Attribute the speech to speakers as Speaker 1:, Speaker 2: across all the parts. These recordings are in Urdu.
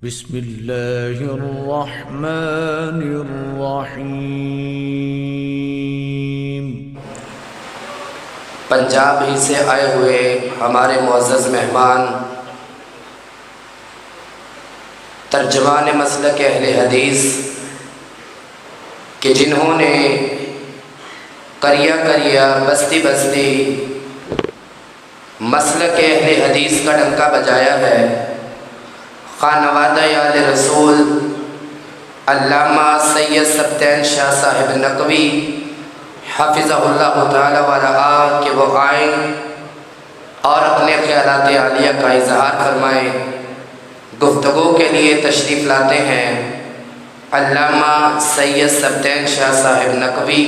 Speaker 1: بسم اللہ الرحمن الرحیم۔
Speaker 2: پنجاب ہی سے آئے ہوئے ہمارے معزز مہمان، ترجمان مسلک اہل حدیث کہ جنہوں نے قریہ بستی بستی مسلک اہل حدیث کا ڈنکا بجایا ہے، خانوادہ آل رسول علامہ سید سبطین شاہ صاحب نقوی حفظہ اللہ تعالی ورعاہ کہ وہ آئیں اور اپنے خیالات عالیہ کا اظہار فرمائیں۔ گفتگو کے لیے تشریف لاتے ہیں علامہ سید سبطین شاہ صاحب نقوی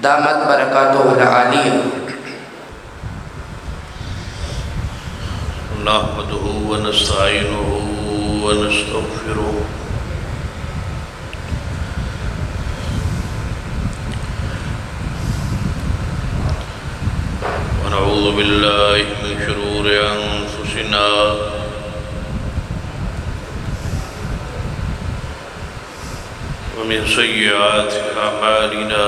Speaker 2: دامت برکاتہ العالیہ۔
Speaker 3: نحمده ونستعینه ونستغفره ونعوذ بالله من شرور أنفسنا ومن سيئات أعمالنا،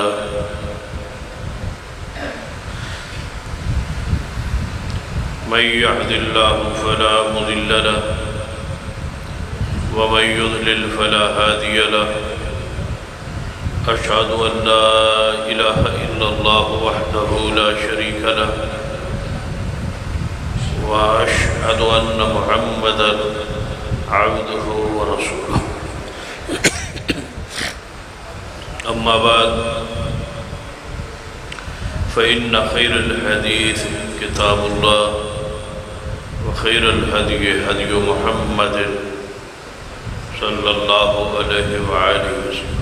Speaker 3: من يهد الله فلا مضل له ومن يضلل فلا هادي له، أشهد أن لا إله إلا الله وحده لا شريك له، وأشهد أن محمدا عبده ورسوله. أما بعد، فإن خير الحديث كتاب الله، وخير الهدي هدي محمد صلى الله عليه وآله وسلم،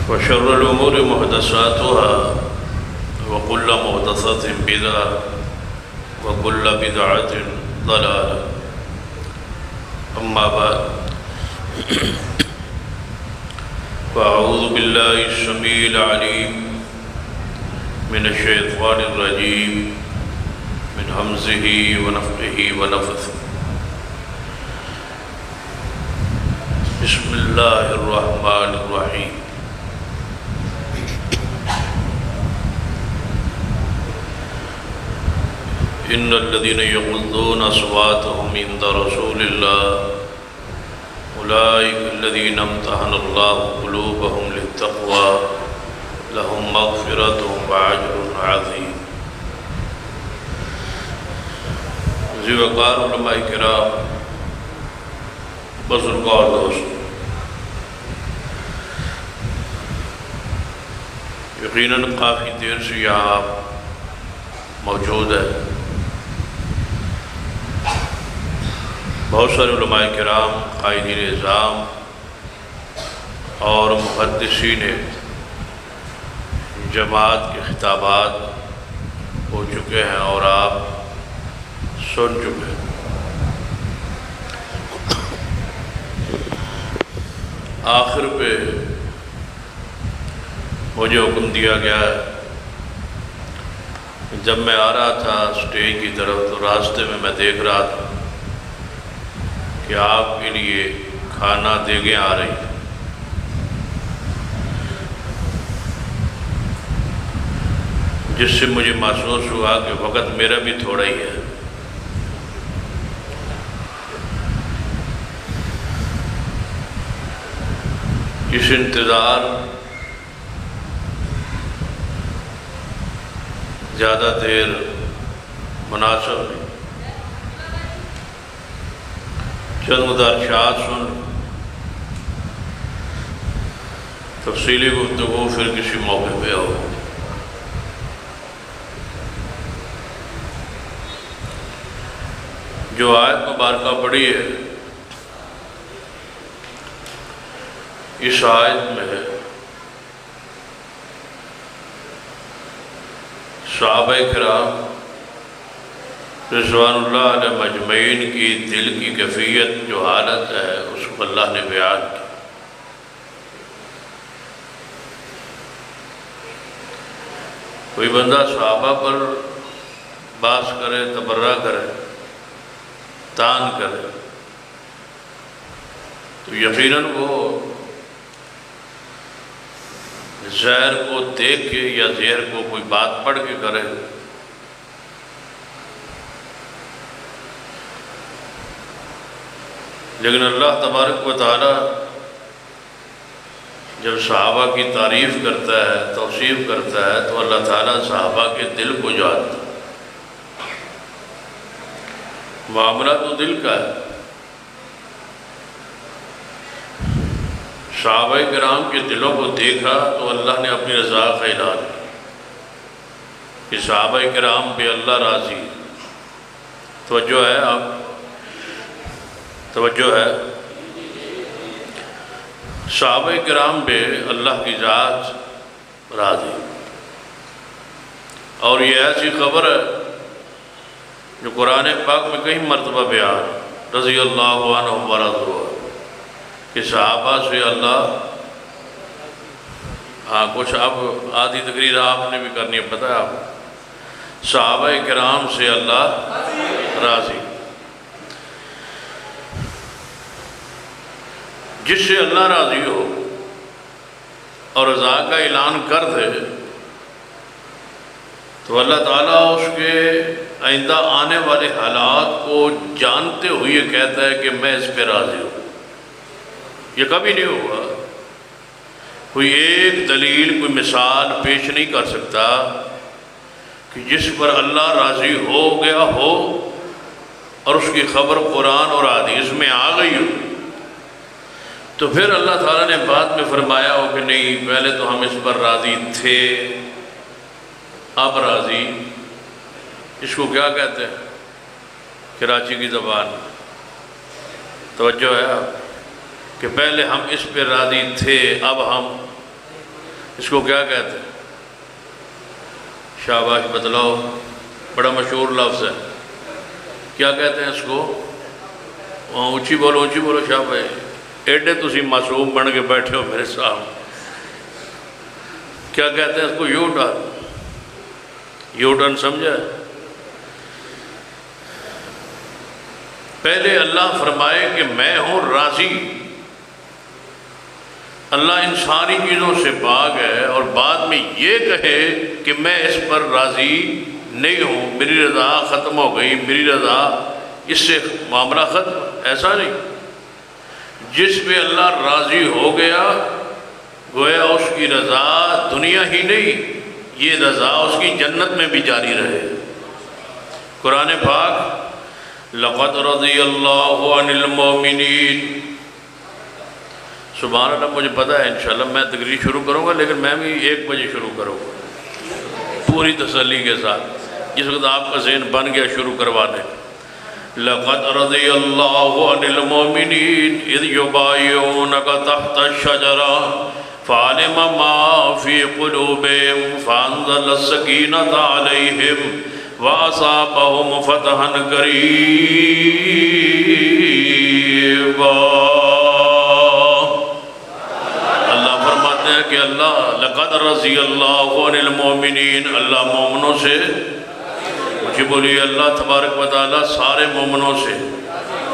Speaker 3: وشر الأمور محدثاتها، وكل محدثة بدعة، وكل بدعة ضلالة. أما بعد، فأعوذ بالله السميع العليم من الشيطان الرجيم من همزه ونفخه ونفثه. بسم الله الرحمن الرحيم. إن الذين يغضون أصواتهم عند رسول الله أولئك الذين امتحن الله قلوبهم للتقوى لهم مغفرة وأجر عظيم. ذی وقار علماء کرام، بزرگان دوست، یقیناً کافی دیر سے یہاں آپ موجود ہیں۔ بہت سارے علماء کرام، قائدین نظام اور محدثین جماعت کے خطابات ہو چکے ہیں اور آپ سن چکے ہیں۔ آخر پہ مجھے حکم دیا گیا ہے، جب میں آ رہا تھا اسٹیج کی طرف تو راستے میں میں دیکھ رہا تھا کہ آپ کے لیے کھانا دیگیں آ رہی ہیں، جس سے مجھے محسوس ہوا کہ وقت میرا بھی تھوڑا ہی ہے۔ اس انتظار زیادہ دیر مناسب نہیں، چند مدارشات سن، تفصیلی گفتگو پھر کسی موقع پہ ہو۔ جو آیت مبارکہ پڑھی ہے، اس آیت میں صحابہ کرام رضوان اللہ علیہ مجمعین کی دل کی کیفیت جو حالت ہے اس کو اللہ نے بیان کی۔ کوئی بندہ صحابہ پر باس کرے، تبرہ کرے، تان کرے تو یقیناً وہ زہر کو دیکھ کے یا زہر کو کوئی بات پڑھ کے کرے. لیکن اللہ تبارک و تعالی جب صحابہ کی تعریف کرتا ہے، توصیف کرتا ہے، تو اللہ تعالیٰ صحابہ کے دل کو جانتا ہے. معاملہ تو دل کا ہے. صحابہ کرام کے دلوں کو دیکھا تو اللہ نے اپنی رضا کا اعلان کیا کہ صحابہ کرام پہ اللہ راضی. توجہ ہے آپ، توجہ ہے. صحابہ کرام پہ اللہ کی ذات راضی. اور یہ ایسی خبر ہے جو قرآن پاک میں کئی مرتبہ بیان، رضی اللہ عنہم ورضوا، کہ صحابہ سے اللہ، ہاں کچھ اب آدھی تقریر آپ نے بھی کرنی ہے، پتہ ہے آپ، صحابہ کرام سے اللہ راضی. جس سے اللہ راضی ہو اور رضا کا اعلان کر دے تو اللہ تعالیٰ اس کے آئندہ آنے والے حالات کو جانتے ہوئے کہتا ہے کہ میں اس پہ راضی ہوں. یہ کبھی نہیں ہوا. کوئی ایک دلیل، کوئی مثال پیش نہیں کر سکتا کہ جس پر اللہ راضی ہو گیا ہو اور اس کی خبر قرآن اور حدیث میں آ گئی ہو. تو پھر اللہ تعالیٰ نے بعد میں فرمایا ہو کہ نہیں، پہلے تو ہم اس پر راضی تھے، اب راضی. اس کو کیا کہتے ہیں کراچی کی زبان؟ توجہ ہے آپ کہ پہلے ہم اس پہ راضی تھے، اب ہم، اس کو کیا کہتے ہیں؟ شاباش، بتلاؤ. بڑا مشہور لفظ ہے. کیا کہتے ہیں اس کو؟ اونچی بولو، اونچی بولو شاباش. ایڈے تسی معصوم بن کے بیٹھے ہو میرے سامنے. کیا کہتے ہیں اس کو؟ You turn. یو ٹرن سمجھا؟ پہلے اللہ فرمائے کہ میں ہوں راضی. اللہ ان ساری چیزوں سے باغ ہے اور بعد میں یہ کہے کہ میں اس پر راضی نہیں ہوں، میری رضا ختم ہو گئی، میری رضا، اس سے معاملہ ختم. ایسا نہیں. جس پہ اللہ راضی ہو گیا گویا اس کی رضا دنیا ہی نہیں، یہ رضا اس کی جنت میں بھی جاری رہے. قرآن پاک لقد رضی اللہ عن المؤمنین. سبحان اللہ. مجھے پتہ ہے انشاءاللہ میں تقریر شروع کروں گا، لیکن میں بھی 1 بجے شروع کروں گا پوری تسلی کے ساتھ، جس وقت آپ کا ذہن بن گیا شروع کروانے. لقد رضی اللہ عن المؤمنین اذ یبایعونک تحت الشجرہ فعلم ما فی قلوبہم فانزل السکینۃ علیہم واصابہم فتحا قریبا. اللہ فرماتے ہیں کہ اللہ لقد رضی اللہ عن المؤمنین، اللہ مومنوں سے، مجھے بولیے اللہ تبارک و تعالیٰ سارے مومنوں سے.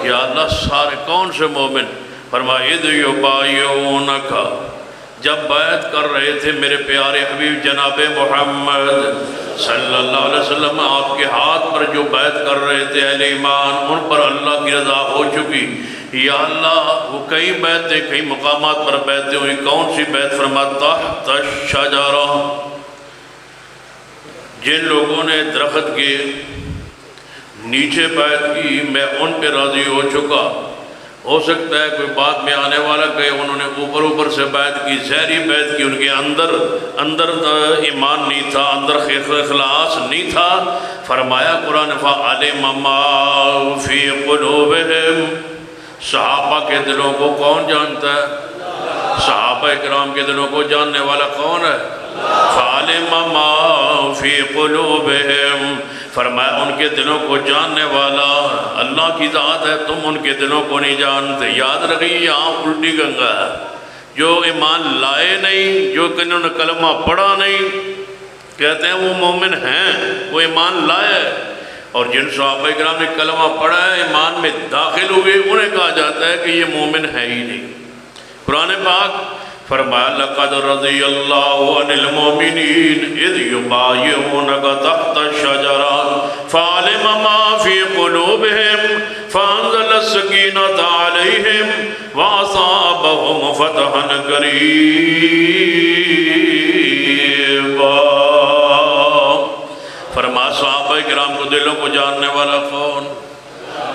Speaker 3: یا اللہ سارے کون سے مومن؟ فرمایا اذ یبایعونک، جب بیعت کر رہے تھے میرے پیارے حبیب جناب محمد صلی اللہ علیہ وسلم، آپ کے ہاتھ پر جو بیعت کر رہے تھے اہل ایمان، ان پر اللہ کی رضا ہو چکی. یا اللہ وہ کئی بیعتیں، کئی مقامات پر بیعتیں ہوئی. کون سی بیعت؟ فرمایا تحت الشجرہ، جن لوگوں نے درخت کے نیچے بیعت کی میں ان پہ راضی ہو چکا. ہو سکتا ہے کوئی بعد میں آنے والا کہ انہوں نے اوپر سے بیعت کی، ظاہری بیعت کی، ان کے اندر ایمان نہیں تھا، اندر اخلاص نہیں تھا. فرمایا قرآن فَعَلِمَ مَا فِي قُلُوبِهِمْ. صحابہ کے دلوں کو کون جانتا ہے؟ صحابہ کرام کے دلوں کو جاننے والا کون ہے؟ فَعَلِمَ مَا فِي قُلُوبِهِمْ. فرمایا ان کے دلوں کو جاننے والا اللہ کی ذات ہے، تم ان کے دلوں کو نہیں جانتے. یاد رکھیے یہاں الٹی گنگا ہے. جو ایمان لائے نہیں، جو انہوں نے کلمہ پڑھا نہیں، کہتے ہیں وہ مومن ہیں، وہ ایمان لائے. اور جن صحابہ کرام نے کلمہ پڑھا ہے، ایمان میں داخل ہوئے، انہیں کہا جاتا ہے کہ یہ مومن ہے ہی نہیں۔ قرآن پاک فرمایا لَقَدْ رَضِيَ اللَّهُ عَنِ الْمُؤْمِنِينَ إِذْ يُبَايِعُونَكَ تَحْتَ الشَّجَرَةِ فَعَلِمَ مَا فِي قُلُوبِهِمْ فَأَنزَلَ السَّكِينَةَ عَلَيْهِمْ وَأَصَابَهُمْ فَتْحًا قَرِيبًا۔ فرمایا صحابہ کرام کو دلوں کو جاننے والا کون؟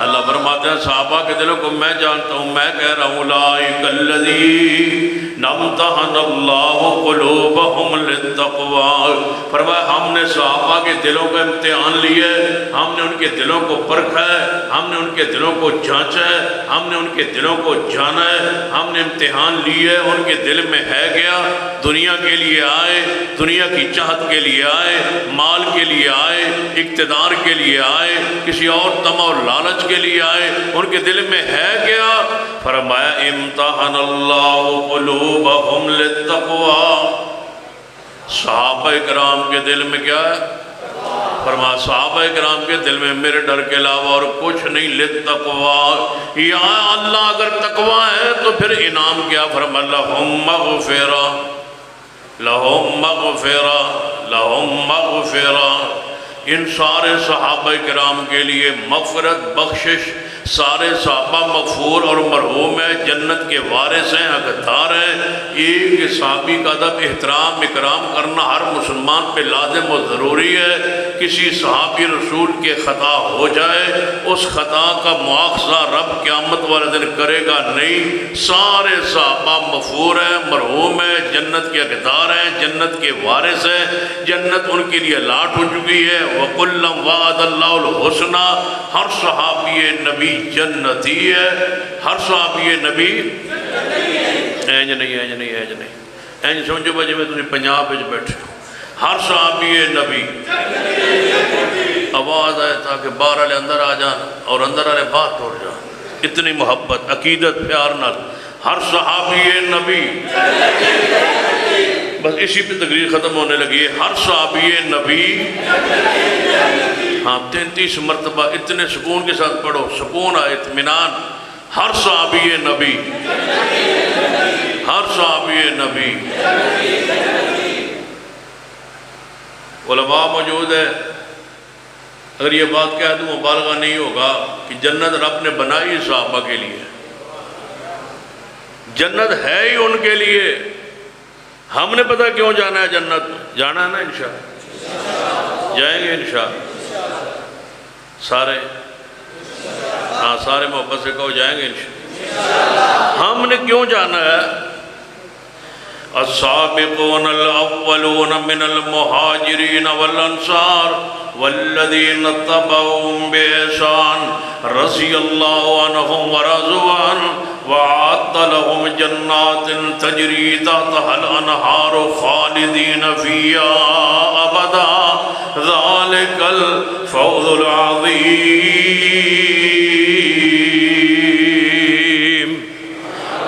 Speaker 3: اللہ فرماتے ہیں صحابہ کے دلوں کو میں جانتا ہوں، میں کہہ رہا ہوں اولئک الذین امتحن اللہ قلوبہم للتقوی۔ فرمایا ہم نے صحابہ کے دلوں کا امتحان لیا ہے، ہم نے ان کے دلوں کو پرکھا ہے، ہم نے ان کے دلوں کو جانچا ہے، ہم نے ان کے دلوں کو جانا ہے، ہم نے امتحان لیا ہے، ان کے دل میں ہے گیا، دنیا کے لیے آئے، دنیا کی چاہت کے لیے آئے، مال کے لیے آئے، اقتدار کے لیے آئے، کسی اور طمع اور لالچ کے لیے آئے، ان کے دل میں ہے گیا۔ فرمایا امتحن اللہ قلوبہم للتقوی۔ صحابہ کرام کے دل میں کیا ہے؟ فرمایا صحابہ کرام کے دل میں میرے ڈر کے علاوہ اور کچھ نہیں، للتقوی۔ یا اللہ اگر تقوی ہے تو پھر انعام کیا؟ فرمایا لہم مغفرہ، لہم مغفرہ، لہم مغفرہ۔ ان سارے صحابہ کرام کے لیے مغفرت، بخشش، سارے صحابہ مغفور اور مرحوم ہیں، جنت کے وارث ہیں، حقدار ہیں۔ ایک صحابی کا ادب، احترام، اکرام کرنا ہر مسلمان پہ لازم و ضروری ہے۔ کسی صحابی رسول کے خطا ہو جائے، اس خطا کا مواخذہ رب قیامت والے دن کرے گا نہیں۔ سارے صحابہ مغفور ہیں، مرحوم ہیں، جنت کے حقدار ہیں، جنت کے وارث ہیں، جنت ان کے لیے الاٹ ہو چکی ہے۔ وَقُلًّا وَعَدَ اللَّهُ الْحُسْنَى۔ ہر صحابی نبی جنتی ہے، ہر صحابی نبی اینج نہیں، اینج نہیں، اینج نہیں، اینج سمجھو بجے میں تجھے پنجاب میں بیٹھے ہوں۔ ہر صحابی نبی آواز آئے تاکہ باہر والے اندر آ جان اور اندر والے باہر ٹوڑ جان، اتنی محبت، عقیدت، پیار نال ہر صحابی نبی۔ بس اسی پہ تقریر ختم ہونے لگی ہے، ہر صحابی نبی۔ ہاں 33 مرتبہ اتنے سکون کے ساتھ پڑھو، سکون آئے، اطمینان۔ ہر صحابی نبی، ہر صحابی نبی۔ علماء موجود ہے، اگر یہ بات کہہ دوں مبالغہ نہیں ہوگا کہ جنت رب نے بنائی صحابہ کے لیے، جنت ہے ہی ان کے لیے۔ ہم نے پتہ کیوں جانا ہے جنت؟ جانا ہے نا انشاءاللہ، جائیں گے انشاءاللہ سارے، ہاں سارے محبت سے کہو جائیں گے انشاءاللہ۔ ہم نے کیوں جانا ہے؟ السابقون الاولون من المہاجرین والانصار والذین اتبعوهم بإحسان رضی اللہ عنہم ورضوا عنہ وَأَعَدَّ لَهُمْ جَنَّاتٍ تَجْرِي تَحْتَهَا الْأَنْهَارُ خَالِدِينَ فِيهَا أَبَدًا ذَلِكَ الْفَوْزُ الْعَظِيمُ۔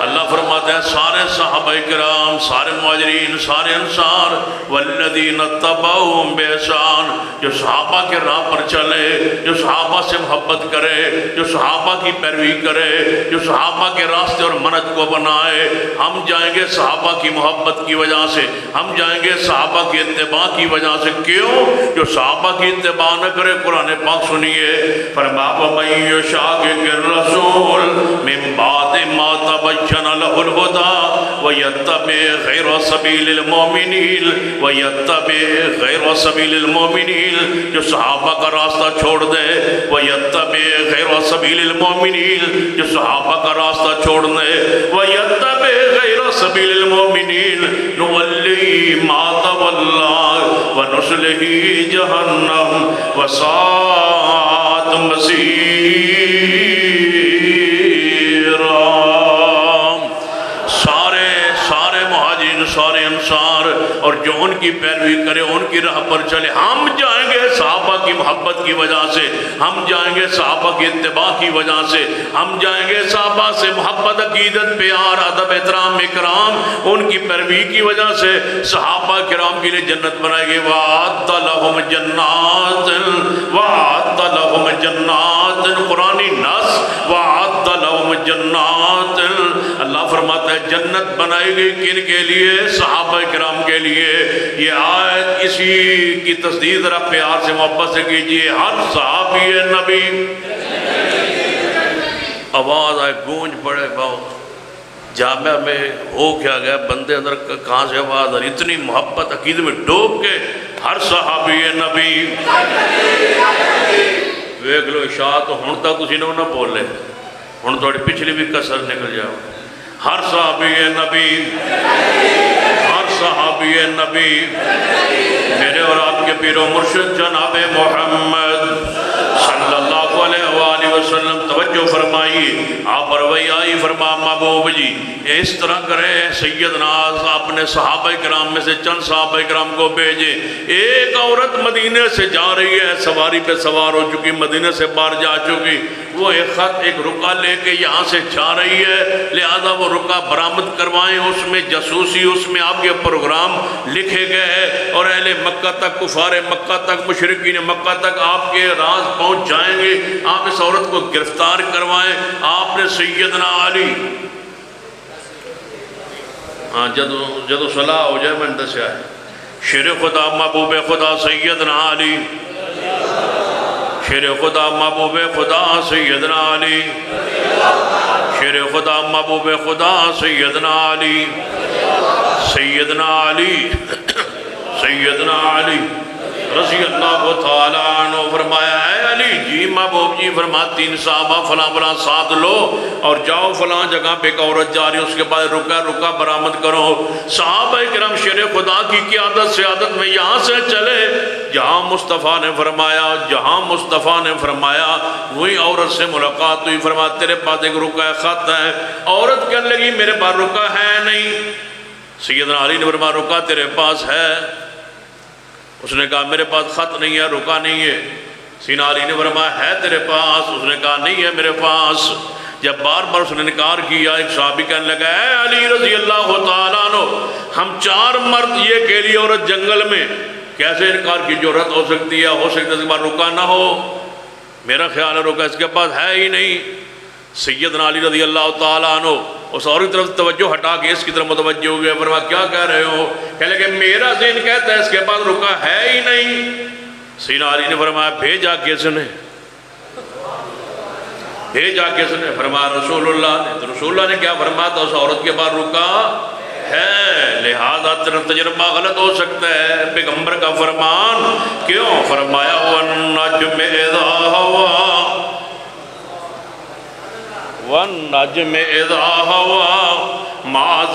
Speaker 3: اللہ فرماتے ہیں سارے صحابہ کرام، سارے مہاجرین، سارے انصار، والذین اتبعوهم بإحسان، جو صحابہ کے راہ پر چلے، جو صحابہ سے محبت کرے، جو صحابہ کی پیروی کرے، جو صحابہ کے راستے اور منہج کو بنائے۔ ہم جائیں گے صحابہ کی محبت کی وجہ سے، ہم جائیں گے صحابہ کی اتباع کی وجہ سے۔ کیوں؟ جو صحابہ کی اتباع نہ کرے، قرآن پاک سنیے، فرمایا وَمَن يُشَاقِقِ الرَّسُولَ مِن بَعْدِ مَا تَبَيَّنَ لَهُ الْهُدَى وَيَتَّبِعْ غَيْرَ سَبِيلِ الْمُؤْمِنِينَ وَيَتَّبِعْ غَيْرَ سَبِيلِ الْمُؤْمِنِينَ، جو صحابہ کا راستہ چھوڑ دے، وَيَتَّبِعْ غَيْرَ سَبِيلِ الْمُؤْمِنِينَ، جو صحابہ کا راستہ چھوڑ دے، وَيَتَّبِعْ غَيْرَ سَبِيلِ الْمُؤْمِنِينَ نُوَلِّهِ مَا تَوَلَّى وَنُصْلِهِ جَهَنَّمَ وَسَاءَتْ مَصِيرًا۔ سارے مہاجرین، سارے انصار اور جو ان کی پیروی کرے ان کی راہ پر چلے. ہم جائیں گے صحابہ کی محبت کی وجہ سے, ہم جائیں گے صحابہ کی اتباع کی وجہ سے, ہم جائیں گے صحابہ سے محبت, عقیدت, پیار, ادب, احترام, اکرام, ان کی پیروی کی وجہ سے صحابہ کرام کے لیے جنت بنائے گی. وَأَعَدَّ لَهُمْ جَنَّاتٍ وَأَعَدَّ لَهُمْ جَنَّاتٍ قرآنی نص وَأَعَدَّ لَهُمْ جَنَّاتٍ. اللہ فرماتا ہے جنت بنائی گئی کن کے لیے؟ صحابہ کرام کے لیے. یہ آیت اسی کی تصدیق ذرا پیار سے محبت سے کیجئے. ہر صحابی نبی آواز آئے گونج پڑے بہت جامعہ میں ہو کیا گیا بندے اندر کہاں سے آواز آ رہی اتنی محبت عقیدے میں ڈوب کے ہر صحابی نبی ویکھ لو اشاعت تو ہن تک کسی نہ بولے ہن تھوڑی پچھلی بھی کسر نکل جاؤ. ہر صحابی نبی ہر صحابی نبی میرے اور آپ کے پیر و مرشد جناب محمد صلی اللہ علیہ وآلہ وسلم توجہ فرمائی. آپ روی آئی فرما محبوب جی اس طرح کریں سیدنا اپنے صحابہ کرام میں سے چند صحابہ کرام کو بھیجے. ایک عورت مدینے سے جا رہی ہے سواری پہ سوار ہو چکی مدینے سے باہر جا چکی وہ ایک خط ایک رکا لے کے یہاں سے جا رہی ہے لہذا وہ رکا برآمد کروائیں. اس میں جاسوسی اس میں آپ کے پروگرام لکھے گئے ہیں اور اہل مکہ تک کفار مکہ تک مشرکین مکہ تک آپ کے راز پہنچ جائیں گے. آپ اس عورت کو گرفتار کروائیں. آپ نے سیدنا علی جدو صلاح ہو جائے میں دسیا ہے شیر خدا محبوب خدا سیدنا علی شیر خدا محبوب خدا سیدنا علی شیر خدا محبوب خدا سیدنا علی سیدنا علی سیدنا علی رضی اللہ تعالیٰ عنہ فرمایا ہے علی جی محبوب جی فرما تین صحابہ فلاں فلاں ساتھ لو اور جاؤ فلاں جگہ پہ ایک عورت جا رہی اس کے بعد رکا برآمد کرو. صحابہ کرام شیر خدا کی قیادت سیادت میں یہاں سے چلے جہاں مصطفیٰ نے فرمایا وہی عورت سے ملاقات ہوئی. فرما تیرے پاس ایک رکا خط ہے. عورت کہنے لگی میرے پاس رکا ہے نہیں. سیدنا علی نے فرمایا رکا تیرے پاس ہے؟ اس نے کہا میرے پاس خط نہیں ہے رکا نہیں ہے. سیدنا علی نے فرمایا ہے تیرے پاس؟ اس نے کہا نہیں ہے میرے پاس. جب بار بار اس نے انکار کیا ایک صحابی کہنے لگا اے علی رضی اللہ تعالیٰ عنہ ہم چار مرد یہ کے لیے عورت جنگل میں کیسے انکار کی جرات ہو سکتی ہے؟ ہو سکتا ہے اس کے بعد رکا نہ ہو. میرا خیال ہے رکا اس کے پاس ہے ہی نہیں. سیدنا علی رضی اللہ تعالیٰ عنہ اس اور کی طرف توجہ ہٹا کے اس کی طرف متوجہ ہو گئے. فرمایا کیا کہہ رہے ہو؟ کہنے لگے میرا ذہن کہتا ہے اس کے پاس رکا ہے ہی نہیں. سیدنا علی نے فرمایا بھیجا کس نے؟ بھیجا کس نے؟ فرمایا رسول اللہ نے. تو رسول اللہ نے کیا فرمایا تھا؟ اس عورت کے بعد رکا ہے لہذا تیرا تجربہ غلط ہو سکتا ہے. پیغمبر کا فرمان کیوں؟ فرمایا وَالنَّجْمِ إِذَا هَوَىٰ وَالنَّجْمِ إِذَا هَوَىٰ معاذ.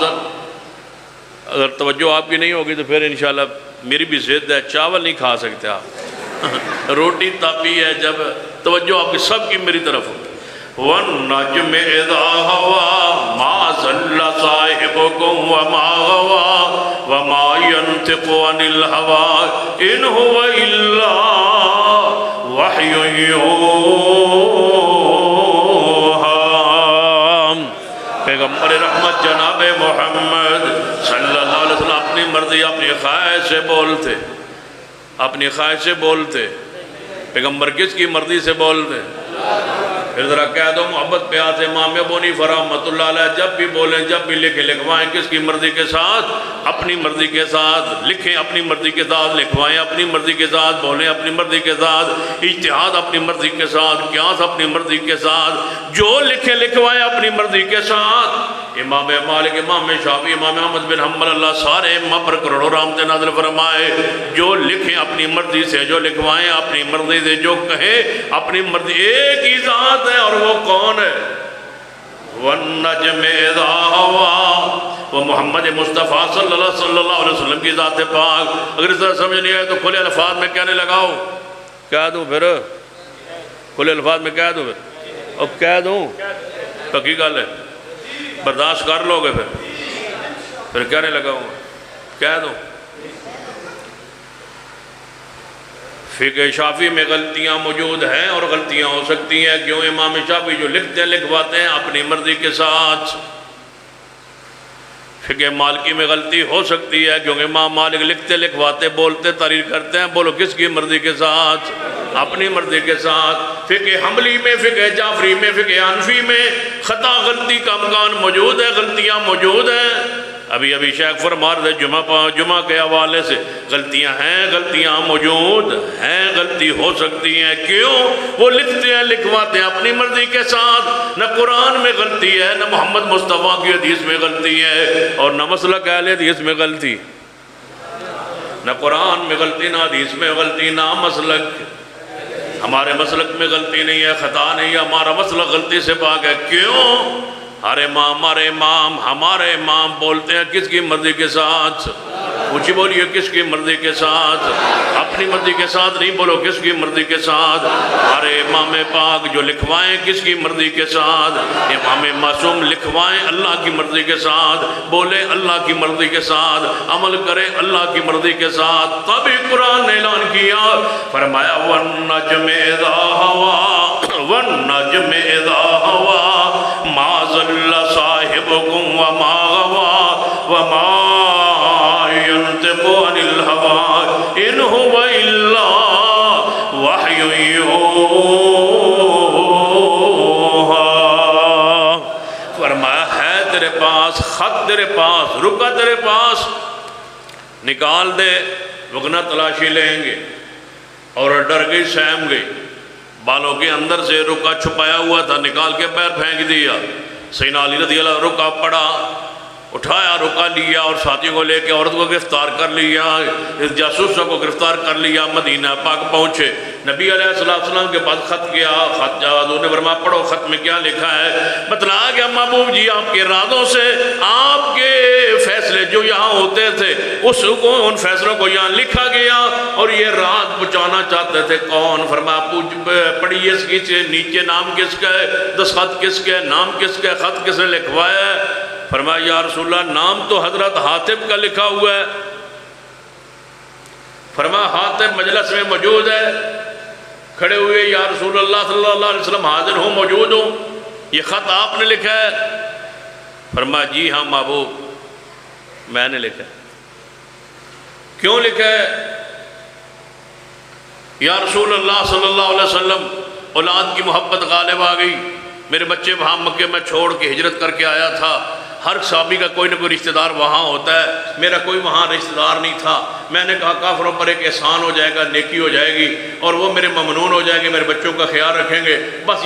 Speaker 3: اگر توجہ آپ کی نہیں ہوگی تو پھر انشاءاللہ میری بھی ضد ہے چاول نہیں کھا سکتے آپ روٹی تاپی ہے. جب توجہ آپ کی سب کی میری طرف ہو. وَالنَّجْمِ إِذَا هَوَىٰ مَا ضَلَّ صَاحِبُكُمْ وَمَا غَوَىٰ وَمَا يَنْطِقُ عَنِ الْهَوَىٰ إِنْ هُوَ إِلَّا وَحْيٌ يُوحَىٰ. پیغمبر رحمت جناب محمد صلی اللہ علیہ وسلم اپنی مرضی اپنی خواہش سے بولتے اپنی خواہش سے بولتے. پیغمبر کس کی مرضی سے بولتے؟ پھر ذرا کہہ دو محبت پیار سے امام ابو حنیفہ رحمۃ اللہ علیہ جب بھی بولیں جب بھی لکھوائیں کس کی مرضی کے ساتھ؟ اپنی مرضی کے ساتھ. لکھیں اپنی مرضی کے ساتھ, لکھوائیں اپنی مرضی کے ساتھ, بولیں اپنی مرضی کے ساتھ, اجتہاد اپنی مرضی کے ساتھ, قیاس اپنی مرضی کے ساتھ, جو لکھیں لکھوائیں اپنی مرضی کے ساتھ. امام مالک امام شافعی امام احمد بن حنبل اللہ سارے امام پر کروڑوں رحمتیں نازل فرمائے. جو لکھیں اپنی مرضی سے, جو لکھوائیں اپنی مرضی سے, جو کہیں اپنی مرضی. ایک ہی ذات ہے اور وہ کون ہے؟ وَالنَّجْمِ إِذَا هَوَىٰ وہ محمد مصطفیٰ صلی اللہ علیہ وسلم کی ذات پاک. اگر اس طرح سمجھ نہیں آئے تو کھلے الفاظ میں کہنے لگاؤ. کہہ دوں پھر کھلے الفاظ میں کہہ دوں پھر اور کہہ دوں پکی گل ہے برداشت کر لو گے پھر کہنے لگاؤں کہہ دوں فقہ شافعی میں غلطیاں موجود ہیں اور غلطیاں ہو سکتی ہیں. کیوں؟ امام شافعی جو لکھتے ہیں لکھواتے ہیں اپنی مرضی کے ساتھ. فقہ مالکی میں غلطی ہو سکتی ہے کیونکہ امام مالک لکھتے لکھواتے بولتے تحریر کرتے ہیں. بولو کس کی مرضی کے ساتھ؟ اپنی مرضی کے ساتھ. فقہ حنبلی میں، فقہ جعفری میں، فقہ حنفی میں خطا غلطی کا امکان موجود ہے، غلطیاں موجود ہیں. ابھی شیخ فرما رہے جمعہ کے حوالے سے غلطیاں ہیں، غلطیاں موجود ہیں، غلطی ہو سکتی ہیں. کیوں؟ وہ لکھتے ہیں لکھواتے ہیں اپنی مرضی کے ساتھ. نہ قرآن میں غلطی ہے، نہ محمد مصطفیٰ کی حدیث میں غلطی ہے، اور نہ مسلک اہل حدیث میں غلطی. نہ قرآن میں غلطی، نہ حدیث میں غلطی، نہ مسلک. ہمارے مسلک میں غلطی نہیں ہے، خطا نہیں ہے، ہمارا مسلک غلطی سے پاک ہے. کیوں؟ ہمارے امام بولتے ہیں کس کی مرضی کے ساتھ؟ اونچی بولیے، کس کی مرضی کے ساتھ؟ اپنی مرضی کے ساتھ نہیں، بولو کس کی مرضی کے ساتھ؟ ہمارے امام پاک جو لکھوائیں کس کی مرضی کے ساتھ؟ امام معصوم لکھوائیں اللہ کی مرضی کے ساتھ، بولے اللہ کی مرضی کے ساتھ، عمل کرے اللہ کی مرضی کے ساتھ. تبھی قرآن نے اعلان کیا، فرمایا وَالنَّجْمِ إِذَا هَوَىٰ وَالنَّجْمِ إِذَا هَوَىٰ مَا ضَلَّ صَاحِبُكُمْ وَمَا غَوَىٰ وَمَا يَنطِقُ عَنِ الْهَوَىٰ إِنْ هُوَ إِلَّا وَحْيٌ يُوحَىٰ. فرمایا ہے تیرے پاس خط، تیرے پاس رکا، تیرے پاس نکال دے، وگنا تلاشی لیں گے. اور ڈر گئی، سہم گئی، بالوں کے اندر سے رکا چھپایا ہوا تھا نکال کے پیر پھینک دیا. سیدنا علی رضی اللہ عنہ رکا پڑا، اٹھایا رکا لیا اور ساتھیوں کو لے کے عورت کو گرفتار کر لیا، اس جاسوسوں کو گرفتار کر لیا. مدینہ پاک پہنچے، نبی علیہ السلام کے پاس خط کیا. خط حضور نے فرمایا پڑھو خط میں کیا لکھا ہے. بتلایا کہ محبوب جی آپ کے ارادوں سے آپ کے فیصلے جو یہاں ہوتے تھے ان فیصلوں کو یہاں لکھا گیا اور یہ رات پہنچانا چاہتے تھے. کون؟ فرمایا پڑھیے اس کی نیچے نام کس کا ہے، دستخط کس کا ہے، نام کس کا ہے، خط کس نے لکھوایا ہے. فرمایا یا رسول اللہ نام تو حضرت حاتب کا لکھا ہوا ہے. فرمایا حاتب مجلس میں موجود ہے. کھڑے ہوئے، یا رسول اللہ صلی اللہ علیہ وسلم حاضر ہوں، موجود ہوں، یہ خط آپ نے لکھا ہے؟ فرمایا جی ہاں محبوب میں نے لکھا ہے. کیوں لکھا ہے؟ یا رسول اللہ صلی اللہ علیہ وسلم اولاد کی محبت غالب آ گئی، میرے بچے وہاں مکے میں چھوڑ کے ہجرت کر کے آیا تھا. ہر صحابی کا کوئی نہ کوئی رشتہ دار وہاں ہوتا ہے، میرا کوئی وہاں رشتہ دار نہیں تھا. میں نے کہا کافروں پر ایک احسان ہو جائے گا، نیکی ہو جائے گی، اور وہ میرے ممنون ہو جائیں گے، میرے بچوں کا خیال رکھیں گے. بس